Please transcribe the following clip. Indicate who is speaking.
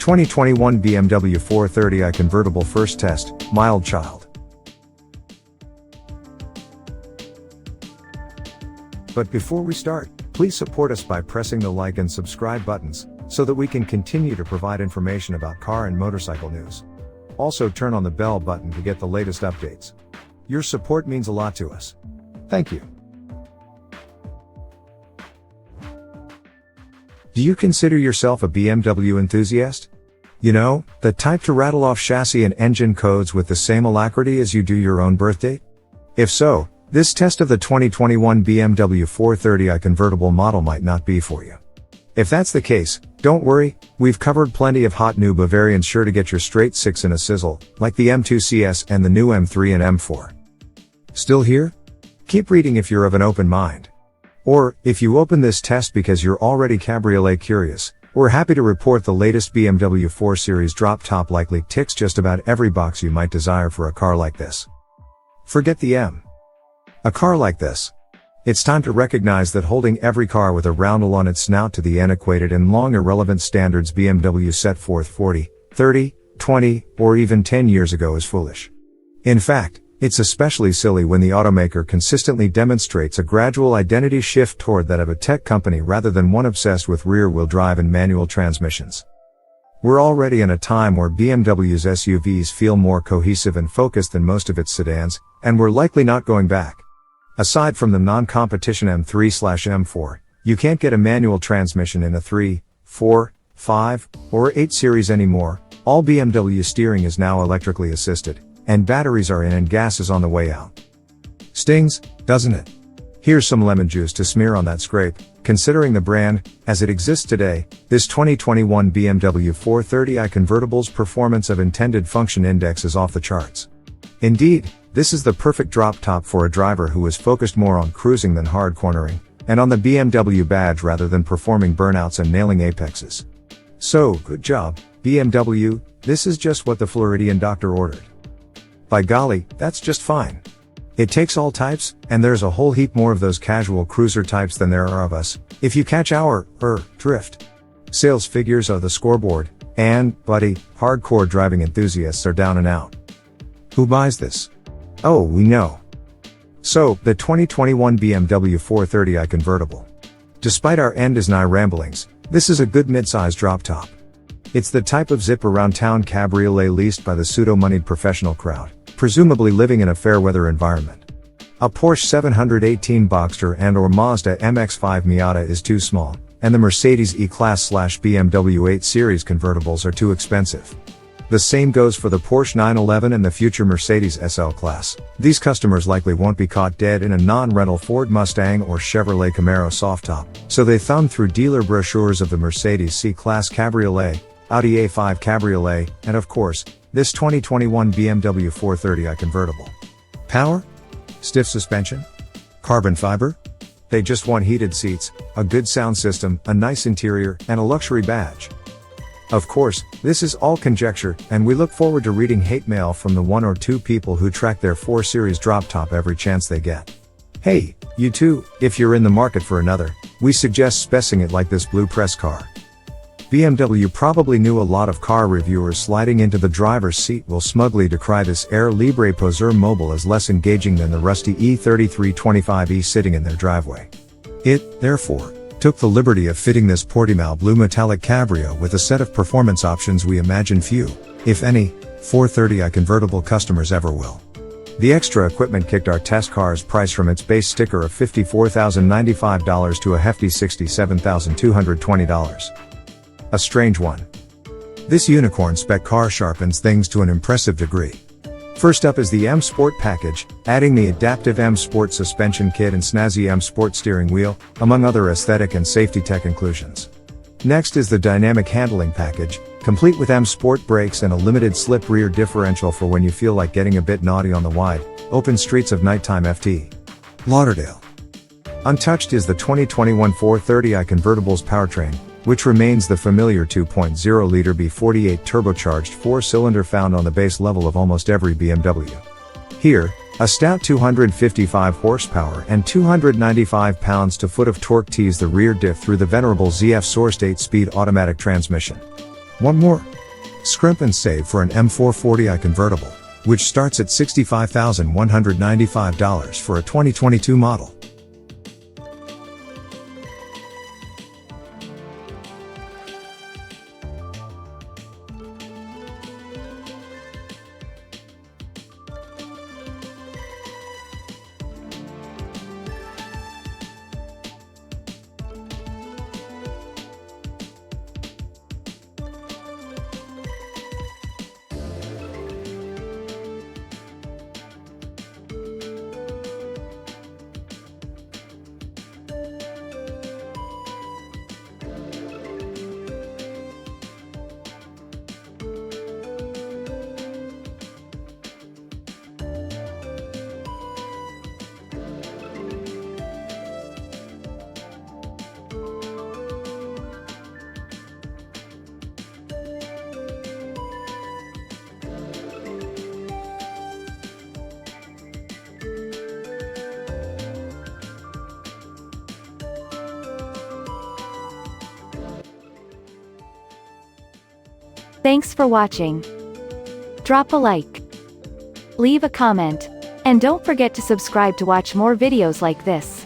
Speaker 1: 2021 BMW 430i Convertible First Test, Mild Child. But before we start, please support us by pressing the like and subscribe buttons, so that we can continue to provide information about car and motorcycle news. Also turn on the bell button to get the latest updates. Your support means a lot to us. Thank you. Do you consider yourself a BMW enthusiast? You know, the type to rattle off chassis and engine codes with the same alacrity as you do your own birthdate? If so, this test of the 2021 BMW 430i Convertible model might not be for you. If that's the case, don't worry, we've covered plenty of hot new Bavarians sure to get your straight six in a sizzle, like the M2CS and the new M3 and M4. Still here? Keep reading if you're of an open mind. Or, if you open this test because you're already cabriolet-curious, we're happy to report the latest BMW 4 Series drop top likely ticks just about every box you might desire for a car like this. Forget the M. A car like this. It's time to recognize that holding every car with a roundel on its snout to the antiquated and long irrelevant standards BMW set forth 40, 30, 20, or even 10 years ago is foolish. In fact, it's especially silly when the automaker consistently demonstrates a gradual identity shift toward that of a tech company rather than one obsessed with rear-wheel drive and manual transmissions. We're already in a time where BMW's SUVs feel more cohesive and focused than most of its sedans, and we're likely not going back. Aside from the non-competition M3/M4, you can't get a manual transmission in a 3, 4, 5, or 8 series anymore. All BMW steering is now electrically assisted, and batteries are in and gas is on the way out. Stings, doesn't it? Here's some lemon juice to smear on that scrape. Considering the brand, as it exists today, this 2021 BMW 430i Convertible's performance of intended function index is off the charts. Indeed, this is the perfect drop top for a driver who is focused more on cruising than hard cornering, and on the BMW badge rather than performing burnouts and nailing apexes. So, good job, BMW, this is just what the Floridian doctor ordered. By golly, that's just fine. It takes all types, and there's a whole heap more of those casual cruiser types than there are of us, if you catch our, drift. Sales figures are the scoreboard, and, buddy, hardcore driving enthusiasts are down and out. Who buys this? Oh, we know. So, the 2021 BMW 430i Convertible. Despite our end-is-nigh ramblings, this is a good mid-size drop top. It's the type of zip-around-town cabriolet leased by the pseudo-moneyed professional crowd, presumably living in a fair-weather environment. A Porsche 718 Boxster and/or Mazda MX-5 Miata is too small, and the Mercedes E-Class/BMW 8 Series convertibles are too expensive. The same goes for the Porsche 911 and the future Mercedes SL Class. These customers likely won't be caught dead in a non-rental Ford Mustang or Chevrolet Camaro soft top, so they thumb through dealer brochures of the Mercedes C-Class Cabriolet, Audi A5 Cabriolet, and of course, this 2021 BMW 430i Convertible. Power? Stiff suspension? Carbon fiber? They just want heated seats, a good sound system, a nice interior, and a luxury badge. Of course, this is all conjecture, and we look forward to reading hate mail from the one or two people who track their 4 Series drop top every chance they get. Hey, you too, if you're in the market for another, we suggest specing it like this blue press car. BMW probably knew a lot of car reviewers sliding into the driver's seat will smugly decry this Air Libre Poseur Mobile as less engaging than the rusty E3325e sitting in their driveway. It, therefore, took the liberty of fitting this Portimao blue metallic cabrio with a set of performance options we imagine few, if any, 430i Convertible customers ever will. The extra equipment kicked our test car's price from its base sticker of $54,095 to a hefty $67,220. A strange one. This unicorn spec car sharpens things to an impressive degree. First up is the M Sport package, adding the adaptive M Sport suspension kit and snazzy M Sport steering wheel, among other aesthetic and safety tech inclusions. Next is the dynamic handling package, complete with M Sport brakes and a limited slip rear differential for when you feel like getting a bit naughty on the wide, open streets of nighttime FT. Lauderdale. Untouched is the 2021 430i Convertible's powertrain, which remains the familiar 2.0-liter B48 turbocharged 4-cylinder found on the base level of almost every BMW. Here, a stout 255 horsepower and 295 pounds-to-foot of torque tease the rear diff through the venerable ZF sourced 8-speed automatic transmission. Want more? Scrimp and save for an M440i Convertible, which starts at $65,195 for a 2022 model.
Speaker 2: Thanks for watching. Drop a like, leave a comment, and don't forget to subscribe to watch more videos like this.